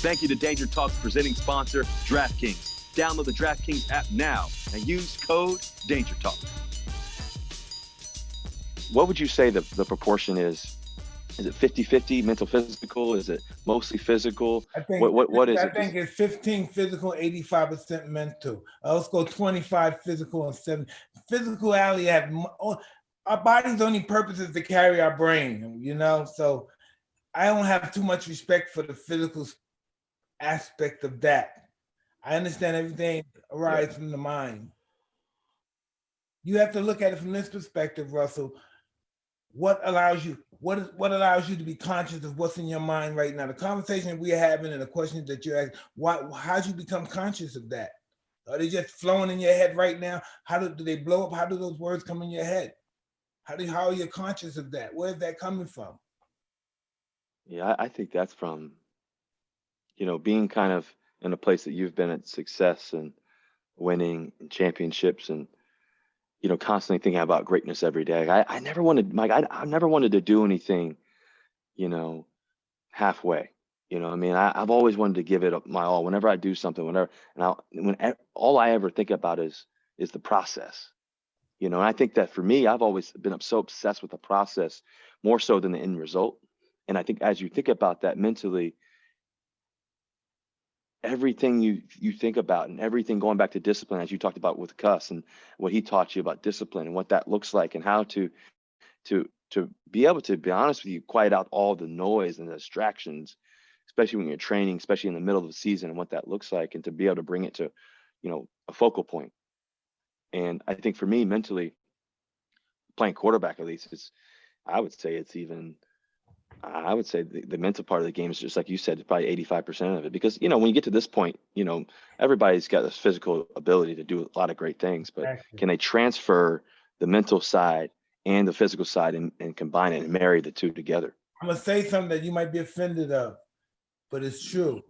Thank you to DangerTalk's presenting sponsor, DraftKings. Download the DraftKings app now and use code DangerTalk. What would you say the proportion is? Is it 50-50 mental physical? Is it mostly physical? I think, what is it? I think it's 15 physical, 85% mental. Let's go 25 physical and 7. Physicality our body's only purpose is to carry our brain, so I don't have too much respect for the physical aspect of that. I understand everything arises from the mind. You have to look at it from this perspective, Russell. What allows you to be conscious of what's in your mind right now? The conversation we're having and the questions that you're asking, how'd you become conscious of that? Are they just flowing in your head right now? How do they blow up? How do those words come in your head? How are you conscious of that? Where's that coming from? Yeah, I think that's from, being kind of in a place that you've been at, success and winning and championships, and constantly thinking about greatness every day. I never wanted, Mike. I never wanted to do anything, halfway. I've always wanted to give it up my all. Whenever I do something, all I ever think about is the process. And I think that for me, I've always been so obsessed with the process more so than the end result. And I think as you think about that mentally, everything you think about and everything going back to discipline, as you talked about with Cuss and what he taught you about discipline and what that looks like and how to be able to be honest with you, quiet out all the noise and the distractions, especially when you're training, especially in the middle of the season, and what that looks like, and to be able to bring it to, a focal point. And I think for me, mentally, playing quarterback, at least, I would say the mental part of the game is just like you said, probably 85% of it. Because, when you get to this point, everybody's got this physical ability to do a lot of great things, but can they transfer the mental side and the physical side and combine it and marry the two together? I'm going to say something that you might be offended of, but it's true.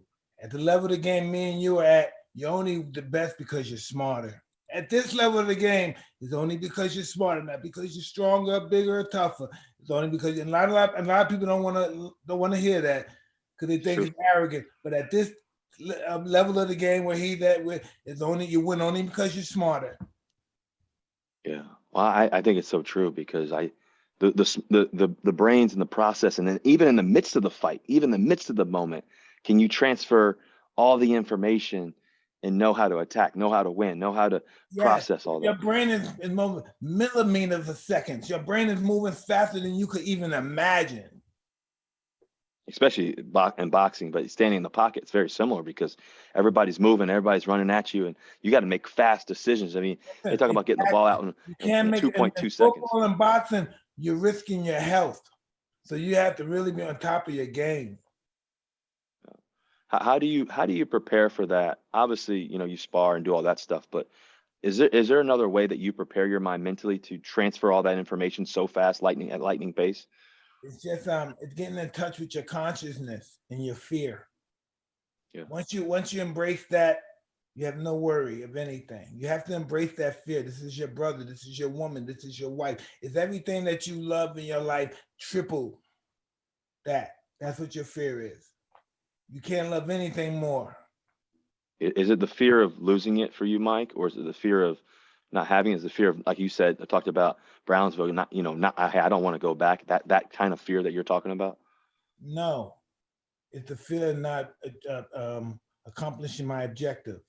At the level of the game me and you are at, you're only the best because you're smarter. At this level of the game, it's only because you're smarter, not because you're stronger, bigger, or tougher. It's only because a lot of people don't want to hear that because they think it's arrogant. But at this level of the game where you win only because you're smarter. Yeah, well, I think it's so true because the brains and the process, and then even in the midst of the fight, even in the midst of the moment, can you transfer all the information and know how to attack, know how to win, know how to process all that? Your brain is moving millimeters of seconds. Your brain is moving faster than you could even imagine. Especially in boxing, but standing in the pocket, it's very similar because everybody's moving, everybody's running at you, and you got to make fast decisions. I mean, they talk about getting the ball out in 2.2 seconds. Football and boxing, you're risking your health. So you have to really be on top of your game. How do you prepare for that? Obviously, you spar and do all that stuff, but is there another way that you prepare your mind mentally to transfer all that information so fast, at lightning pace? It's just it's getting in touch with your consciousness and your fear. Yeah. Once you embrace that, you have no worry of anything. You have to embrace that fear. This is your brother. This is your woman. This is your wife. It's everything that you love in your life. Triple that. That's what your fear is. You can't love anything more. Is it the fear of losing it for you, Mike, or is it the fear of not having it? Is the fear of, like you said, I talked about Brownsville, I don't want to go back. That kind of fear that you're talking about? No, it's the fear of not accomplishing my objective.